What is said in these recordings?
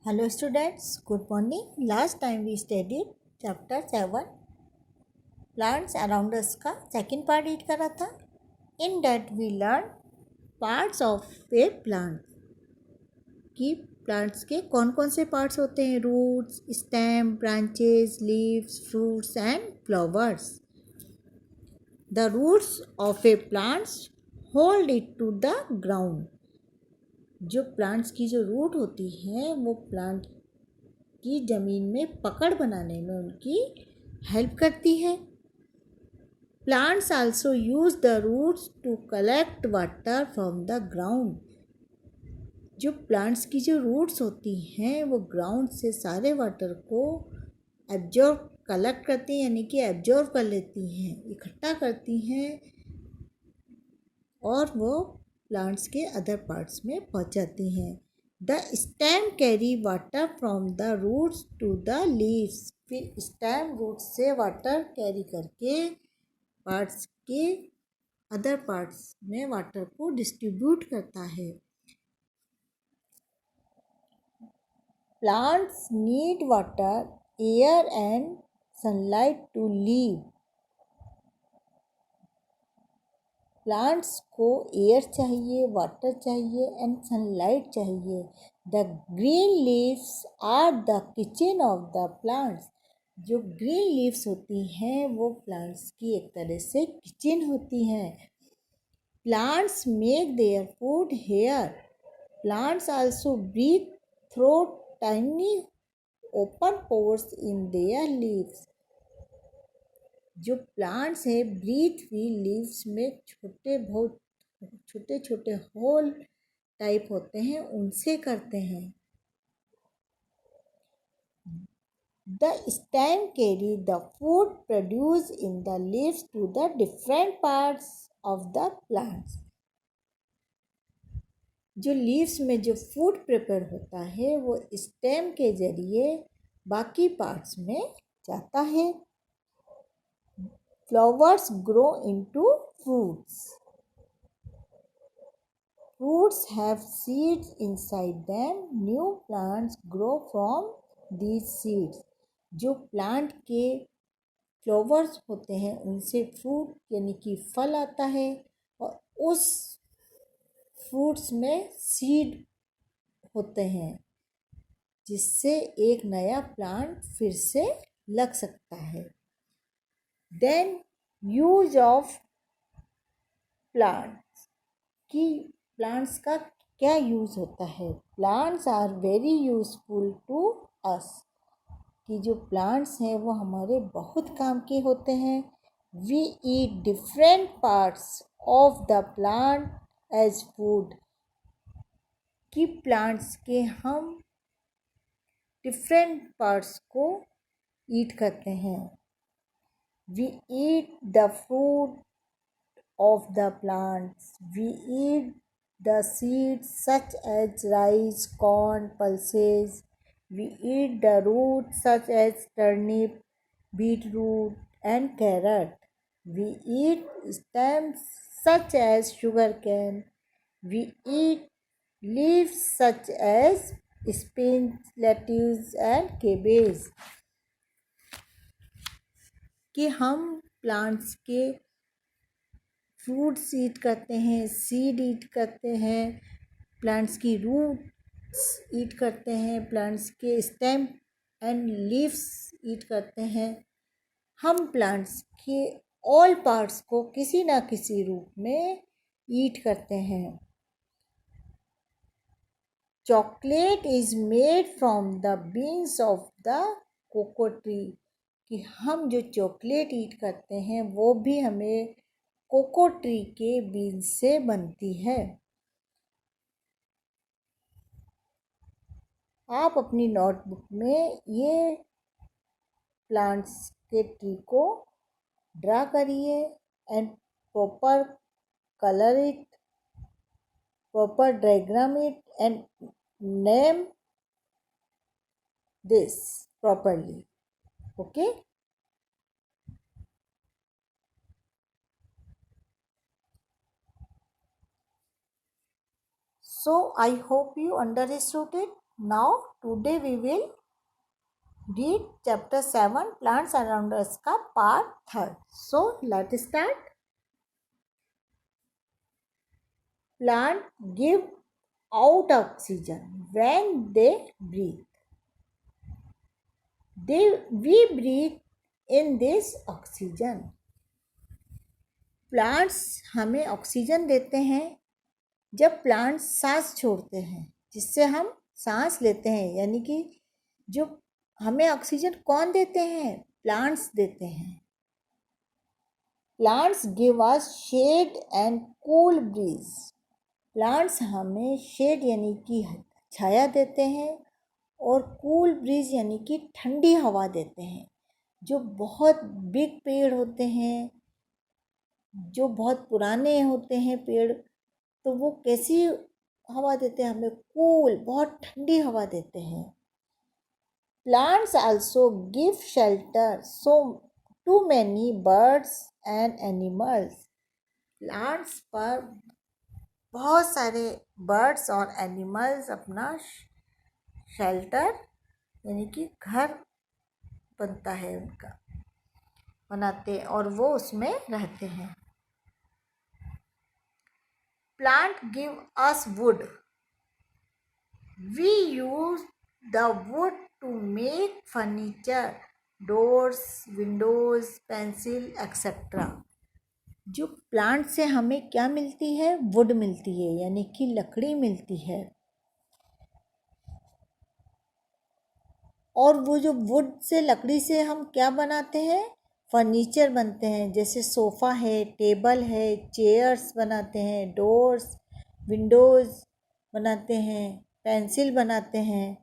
Hello students, good morning. Last time we studied chapter 7 plants around us का second part read करा था. In that we learned parts of a plant कि plants के कौन कौन से parts होते हैं. Roots, stem, branches, leaves, fruits and flowers. The roots of a plant hold it to the ground. जो प्लांट्स की जो रूट होती है वो प्लांट की ज़मीन में पकड़ बनाने में उनकी हेल्प करती है. Plants also use the roots to collect water from the ground. जो प्लांट्स की जो रूट्स होती हैं वो ग्राउंड से सारे वाटर को एब्जॉर्ब कलेक्ट करती हैं, यानी कि एब्जॉर्ब कर लेती हैं, इकट्ठा करती हैं और वो प्लांट्स के अदर पार्ट्स में पहुंचाती हैं. The stem carry water from the roots to the leaves. फिर स्टेम रूट से वाटर कैरी करके पार्ट्स के अदर पार्ट्स में वाटर को डिस्ट्रीब्यूट करता है. Plants need water, air and sunlight to live. Plants को एयर चाहिए, वाटर चाहिए एंड सनलाइट चाहिए. The green leaves are the kitchen of the plants. जो ग्रीन लीव्स होती हैं वो प्लांट्स की एक तरह से किचन होती हैं. Plants make their food here. Plants also breathe through tiny open pores in their leaves. जो प्लांट्स हैं ब्रीथ भी लीव्स में बहुत छोटे छोटे होल टाइप होते हैं उनसे करते हैं. The stem carry the food produce in the leaves to the different parts of the plants. जो लीव्स में जो फूड प्रिपेयर होता है वो स्टेम के जरिए बाकी पार्ट्स में जाता है. Flowers grow into fruits. Fruits have seeds inside them. New plants grow from these seeds. जो प्लांट के फ्लावर्स होते हैं उनसे फ्रूट यानी कि फल आता है और उस फ्रूट्स में सीड होते हैं जिससे एक नया प्लांट फिर से लग सकता है. देन यूज ऑफ प्लांट्स कि प्लांट्स का क्या यूज़ होता है. Plants are very useful to us. कि जो प्लांट्स हैं वो हमारे बहुत काम के होते हैं. We eat different parts of the plant as food. कि प्लांट्स के हम डिफरेंट पार्ट्स को ईट करते हैं. We eat the fruit of the plants. We eat the seeds such as rice, corn, pulses. We eat the roots such as turnip, beetroot and carrot. We eat stems such as sugarcane. We eat leaves such as spinach, lettuce and cabbage. कि हम plants के fruits ईट करते हैं, seed ईट करते हैं, plants की roots ईट करते हैं, प्लांट्स के स्टेम एंड लीव्स ईट करते हैं. हम प्लांट्स के ऑल पार्ट्स को किसी ना किसी रूप में ईट करते हैं. Chocolate is made from the beans of the cocoa tree. कि हम जो चॉकलेट ईट करते हैं वो भी हमें कोको ट्री के बीज से बनती है. आप अपनी नोटबुक में ये प्लांट्स के ट्री को ड्रा करिए and proper colour it, proper diagram it and name this properly. Okay. So I hope you understood it. Now today we will read chapter 7 plants around us का part 3rd. So let start. Plant give out oxygen when they breathe. We breathe in this oxygen. Plants हमें oxygen देते हैं जब plants सांस छोड़ते हैं, जिससे हम सांस लेते हैं. यानी कि जो हमें ऑक्सीजन कौन देते हैं? प्लांट्स देते हैं. Plants give us shade and cool breeze. Plants हमें शेड यानी कि छाया देते हैं और कूल ब्रीज यानी कि ठंडी हवा देते हैं. जो बहुत बिग पेड़ होते हैं, जो बहुत पुराने होते हैं पेड़, तो वो कैसी हवा देते हैं हमें? कूल, बहुत ठंडी हवा देते हैं. Plants also give shelter so to many birds and animals. Plants पर बहुत सारे बर्ड्स और एनिमल्स अपना शेल्टर यानी कि घर बनता है उनका, बनाते हैं और वो उसमें रहते हैं. Plant give us wood. We use the wood to make furniture, doors, windows, pencil, etc. जो प्लांट से हमें क्या मिलती है? वुड मिलती है, यानी कि लकड़ी मिलती है. और वो जो वुड से, लकड़ी से हम क्या बनाते हैं? फर्नीचर बनते हैं. जैसे सोफ़ा है, टेबल है, चेयर्स बनाते हैं, डोर्स, विंडोज़ बनाते हैं, पेंसिल बनाते हैं.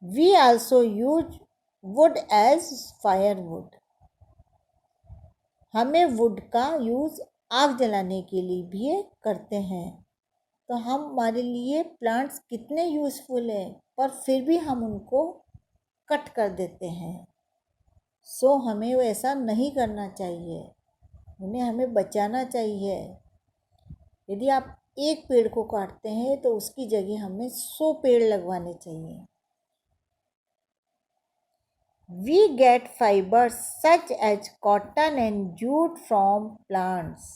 We also use wood as firewood. हमें वुड का यूज़ आग जलाने के लिए भी करते हैं. तो हमारे लिए प्लांट्स कितने यूज़फुल हैं, पर फिर भी हम उनको कट कर देते हैं. सो हमें वो ऐसा नहीं करना चाहिए, उन्हें हमें बचाना चाहिए. यदि आप एक पेड़ को काटते हैं तो उसकी जगह हमें 100 पेड़ लगवाने चाहिए. We get fibers such as cotton and jute from plants.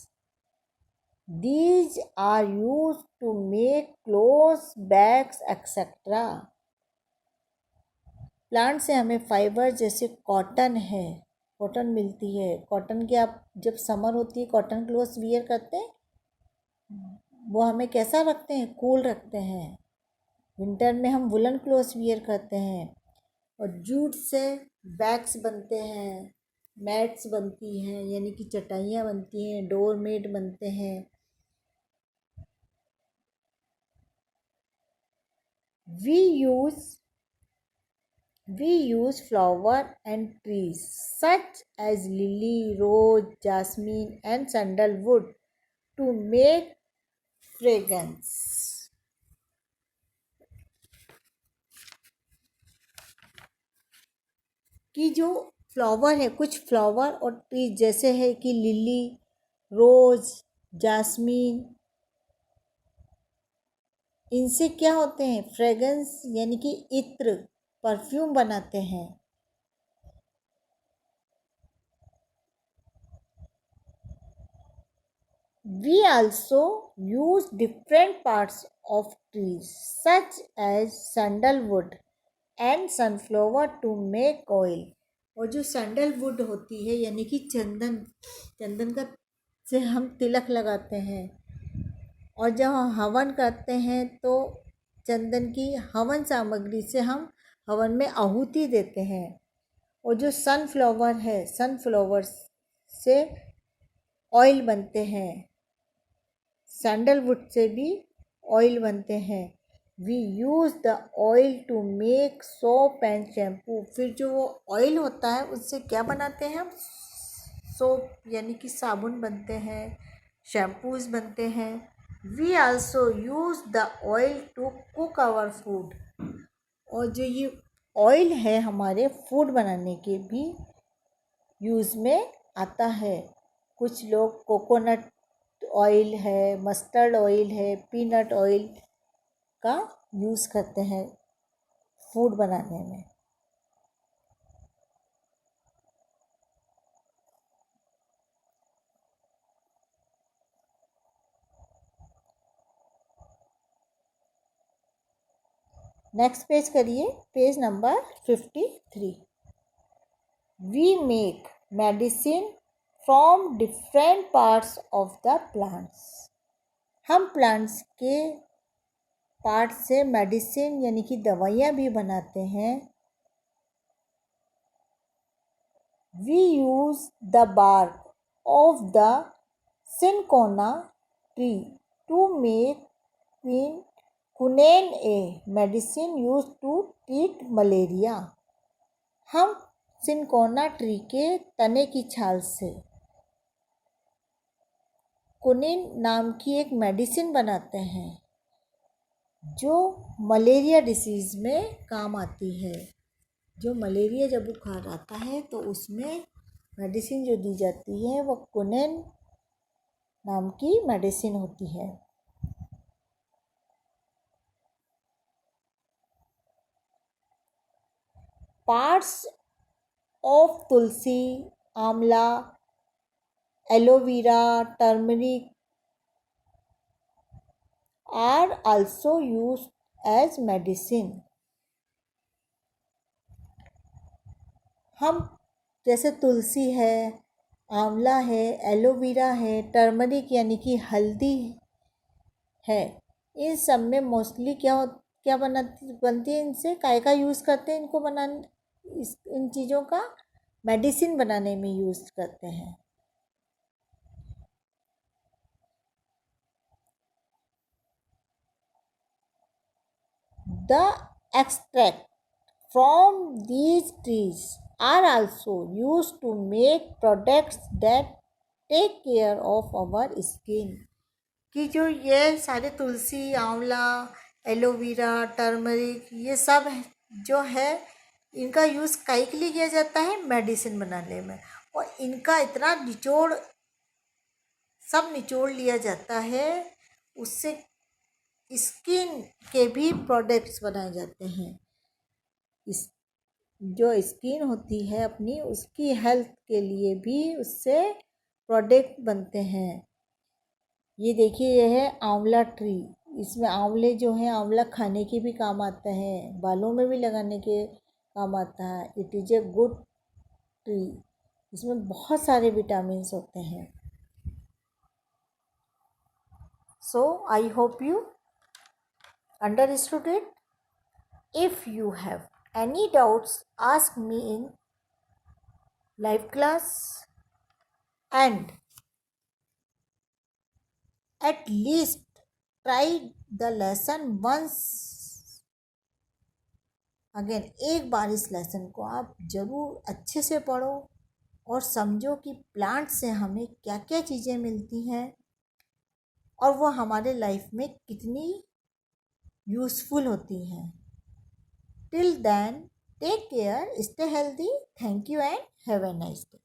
These are used to make clothes, bags, etc. Plant से हमें फाइबर जैसे कॉटन है, कॉटन मिलती है. कॉटन के आप जब समर होती है कॉटन क्लोथ्स वियर करते हैं, वो हमें कैसा रखते हैं? कूल रखते हैं. विंटर में हम वुलन क्लोथ्स वियर करते हैं. और जूट से बैग्स बनते हैं, मैट्स बनती हैं यानी कि चटाइयाँ बनती हैं, डोर मेट बनते हैं. We use flower and trees such as lily, rose, jasmine and sandalwood to make fragrance. कि जो फ्लावर है, कुछ फ्लावर और ट्री जैसे है कि लिली, रोज, जास्मीन, इनसे क्या होते हैं? फ्रेगरेंस यानी कि इत्र, परफ्यूम बनाते हैं. We also use different parts of trees such as sandalwood and sunflower to make oil. और जो सैंडलवुड होती है यानी कि चंदन का से हम तिलक लगाते हैं. और जब हम हवन करते हैं तो चंदन की हवन सामग्री से हम हवन में आहुति देते हैं. और जो सनफ्लावर है, सनफ्लावर से ऑयल बनते हैं. सैंडलवुड से भी ऑयल बनते हैं. We use the oil to make soap and shampoo. फिर जो वो ऑयल होता है उससे क्या बनाते हैं हम? सोप यानी कि साबुन बनते हैं, शैम्पूज़ बनते हैं. We also use the oil to cook our food. और जो ये ऑयल है हमारे फूड बनाने के भी यूज़ में आता है. कुछ लोग कोकोनट ऑयल है, मस्टर्ड ऑयल है, पीनट ऑयल का यूज़ करते हैं फूड बनाने में। नेक्स्ट पेज करिए, page number 53। We make medicine from different parts of the plants. हम प्लांट्स के पार्ट से मेडिसिन यानी कि दवाइयाँ भी बनाते हैं। We use the bark of the cinchona tree to make quinine a medicine use to treat malaria. हम सिनकोना ट्री के तने की छाल से कुनिन नाम की एक मेडिसिन बनाते हैं जो मलेरिया डिसीज़ में काम आती है। जो मलेरिया जब बुखार आता है तो उसमें मेडिसिन जो दी जाती है वो कुनिन नाम की मेडिसिन होती है। पार्ट्स ऑफ तुलसी, आंवला, aloe vera, turmeric are also used as medicine। हम जैसे तुलसी है, आंवला है, एलोवेरा है, टर्मरिक यानी कि हल्दी है, इन सब में मोस्टली क्या बनती है, इनसे काय का यूज़ करते हैं, इनको बनाने इन चीज़ों का मेडिसिन बनाने में यूज़ करते हैं। The extract from these trees are also used to make products that take care of our skin। कि जो ये सारे तुलसी, आंवला, एलोवेरा, टर्मरिक ये सब जो है इनका यूज़ काहे के लिए किया जाता है, मेडिसिन बनाने में। और इनका इतना निचोड़ लिया जाता है, उससे स्किन के भी प्रोडक्ट्स बनाए जाते हैं। इस जो स्किन होती है अपनी, उसकी हेल्थ के लिए भी उससे प्रोडक्ट बनते हैं। ये देखिए, ये है आंवला ट्री। इसमें आंवले जो हैं, आंवला खाने के भी काम आता है, बालों में भी लगाने के काम आता है। It is a good tree. इसमें बहुत सारे विटामिन्स होते हैं। So I hope you understood it. If you have any doubts, ask me in live class, and at least try the lesson once again। एक बार इस लेसन को आप ज़रूर अच्छे से पढ़ो और समझो कि प्लांट से हमें क्या क्या चीज़ें मिलती हैं और वो हमारे लाइफ में कितनी यूज़फुल होती हैं। Till then, take care, stay healthy. Thank you and have a nice day.